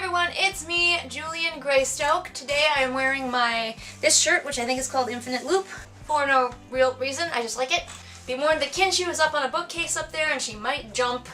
everyone, it's me, Julian Greystoke. Today I am wearing this shirt, which I think is called Infinite Loop, for no real reason, I just like it. Be warned that Kinshou is up on a bookcase up there and she might jump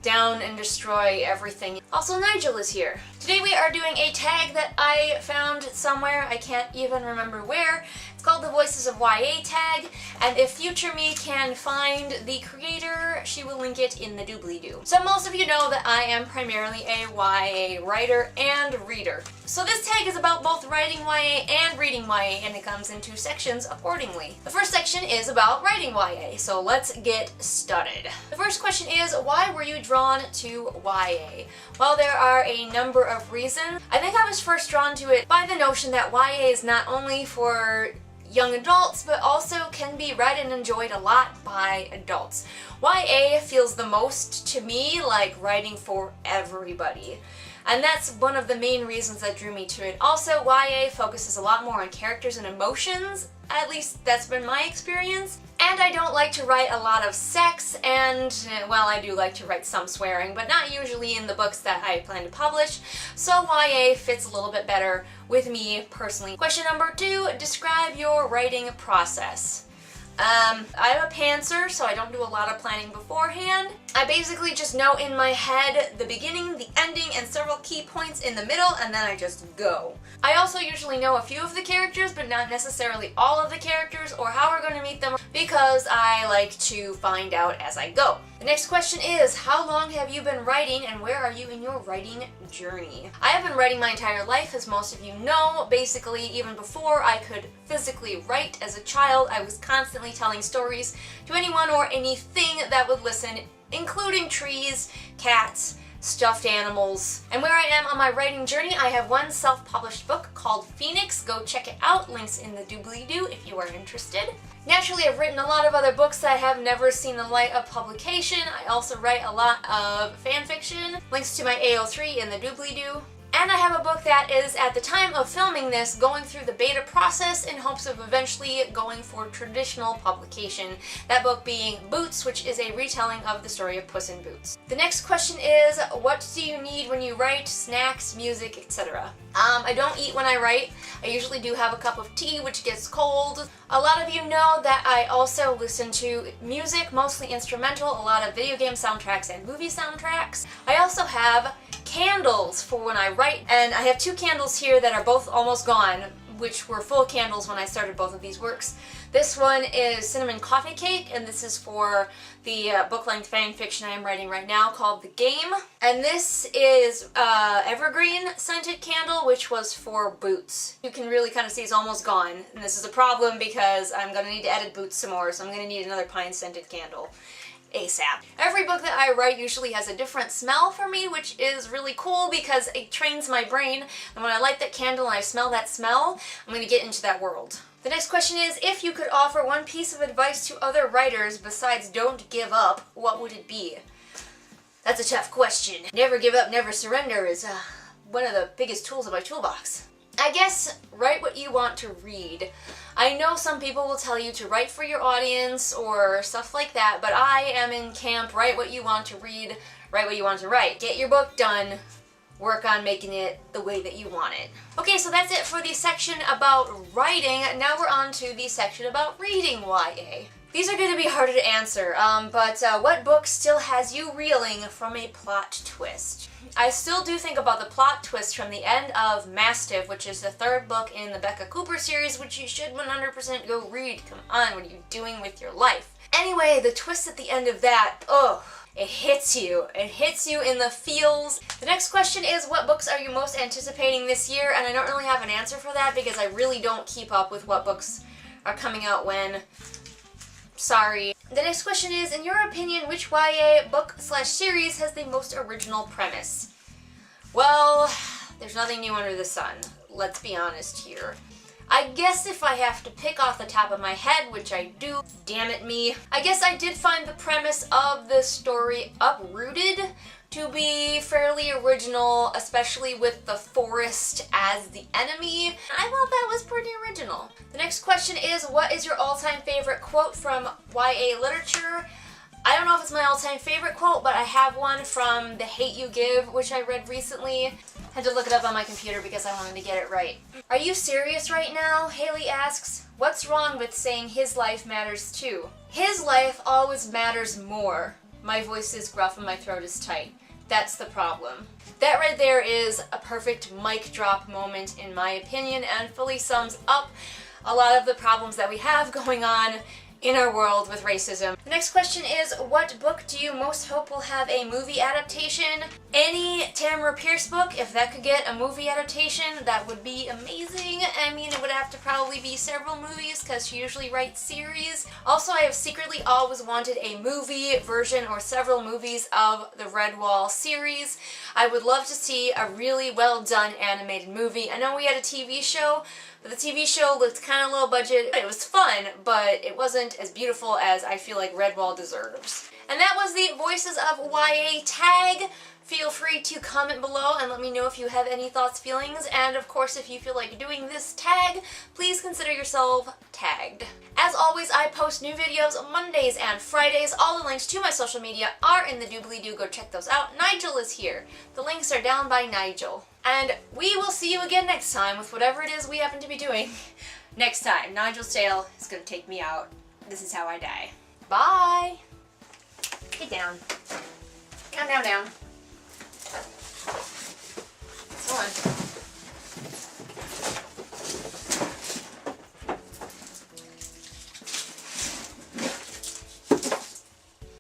down and destroy everything. Also, Nigel is here. Today we are doing a tag that I found somewhere, I can't even remember where. It's called the Voices of YA tag, and if future me can find the creator, she will link it in the doobly-doo. So most of you know that I am primarily a YA writer and reader. So this tag is about both writing YA and reading YA, and it comes in two sections accordingly. The first section is about writing YA, so let's get started. The first question is, why were you drawn to YA? Well, there are a number of reasons. I think I was first drawn to it by the notion that YA is not only for young adults, but also can be read and enjoyed a lot by adults. YA feels the most to me like writing for everybody. And that's one of the main reasons that drew me to it. Also, YA focuses a lot more on characters and emotions, at least that's been my experience. And I don't like to write a lot of sex, and, well, I do like to write some swearing, but not usually in the books that I plan to publish, so YA fits a little bit better with me personally. Question number 2, describe your writing process. I'm a pantser, so I don't do a lot of planning beforehand. I basically just know in my head the beginning, the ending, and several key points in the middle, and then I just go. I also usually know a few of the characters, but not necessarily all of the characters or how we're going to meet them, because I like to find out as I go. The next question is, how long have you been writing and where are you in your writing journey? I have been writing my entire life, as most of you know. Basically, even before I could physically write as a child, I was constantly telling stories to anyone or anything that would listen, including trees, cats, stuffed animals. And where I am on my writing journey, I have one self-published book called Phoenix. Go check it out. Links in the doobly-doo if you are interested. Naturally, I've written a lot of other books that have never seen the light of publication. I also write a lot of fan fiction. Links to my AO3 in the doobly-doo. And I have a book that is, at the time of filming this, going through the beta process in hopes of eventually going for traditional publication. That book being Boots, which is a retelling of the story of Puss in Boots. The next question is, what do you need when you write? Snacks, music, etc. I don't eat when I write. I usually do have a cup of tea, which gets cold. A lot of you know that I also listen to music, mostly instrumental, a lot of video game soundtracks and movie soundtracks. I also have candles for when I write, and I have 2 candles here that are both almost gone, which were full candles when I started both of these works. This one is Cinnamon Coffee Cake, and this is for the book-length fan fiction I am writing right now called The Game. And this is Evergreen Scented Candle, which was for Boots. You can really kind of see it's almost gone, and this is a problem because I'm going to need to edit Boots some more, so I'm going to need another pine scented candle ASAP. Every book that I write usually has a different smell for me, which is really cool because it trains my brain, and when I light that candle and I smell that smell, I'm going to get into that world. The next question is, if you could offer one piece of advice to other writers besides don't give up, what would it be? That's a tough question. Never give up, never surrender is one of the biggest tools in my toolbox. I guess write what you want to read. I know some people will tell you to write for your audience or stuff like that, but I am in camp, write what you want to read, write what you want to write. Get your book done, work on making it the way that you want it. Okay, so that's it for the section about writing. Now we're on to the section about reading YA. These are going to be harder to answer, but what book still has you reeling from a plot twist? I still do think about the plot twist from the end of Mastiff, which is the 3rd book in the Becca Cooper series, which you should 100% go read. Come on, what are you doing with your life? Anyway, the twist at the end of that, it hits you. It hits you in the feels. The next question is, what books are you most anticipating this year? And I don't really have an answer for that because I really don't keep up with what books are coming out when. Sorry. The next question is, in your opinion, which YA book/series has the most original premise? Well, there's nothing new under the sun. Let's be honest here. I guess if I have to pick off the top of my head, which I do, damn it me, I guess I did find the premise of the story Uprooted to be fairly original, especially with the forest as the enemy. I thought that was pretty original. The next question is, what is your all-time favorite quote from YA literature? I don't know if it's my all-time favorite quote, but I have one from The Hate You Give, which I read recently. Had to look it up on my computer because I wanted to get it right. Are you serious right now? Haley asks. What's wrong with saying his life matters too? His life always matters more. My voice is gruff and my throat is tight. That's the problem. That right there is a perfect mic drop moment in my opinion and fully sums up a lot of the problems that we have going on in our world with racism. The next question is, what book do you most hope will have a movie adaptation? Any Tamara Pierce book, if that could get a movie adaptation, that would be amazing. I mean, it would have to probably be several movies because she usually writes series. Also, I have secretly always wanted a movie version or several movies of the Redwall series. I would love to see a really well done animated movie. I know we had a TV show, but the TV show looked kind of low budget. It was fun, but it wasn't as beautiful as I feel like Redwall deserves. And that was the Voices of YA tag. Feel free to comment below and let me know if you have any thoughts, feelings, and of course if you feel like doing this tag, please consider yourself tagged. As always, I post new videos Mondays and Fridays. All the links to my social media are in the doobly-doo. Go check those out. Nigel is here. The links are down by Nigel. And we will see you again next time with whatever it is we happen to be doing. Next time, Nigel's tail is going to take me out. This is how I die. Bye! Get down. Down, down, down.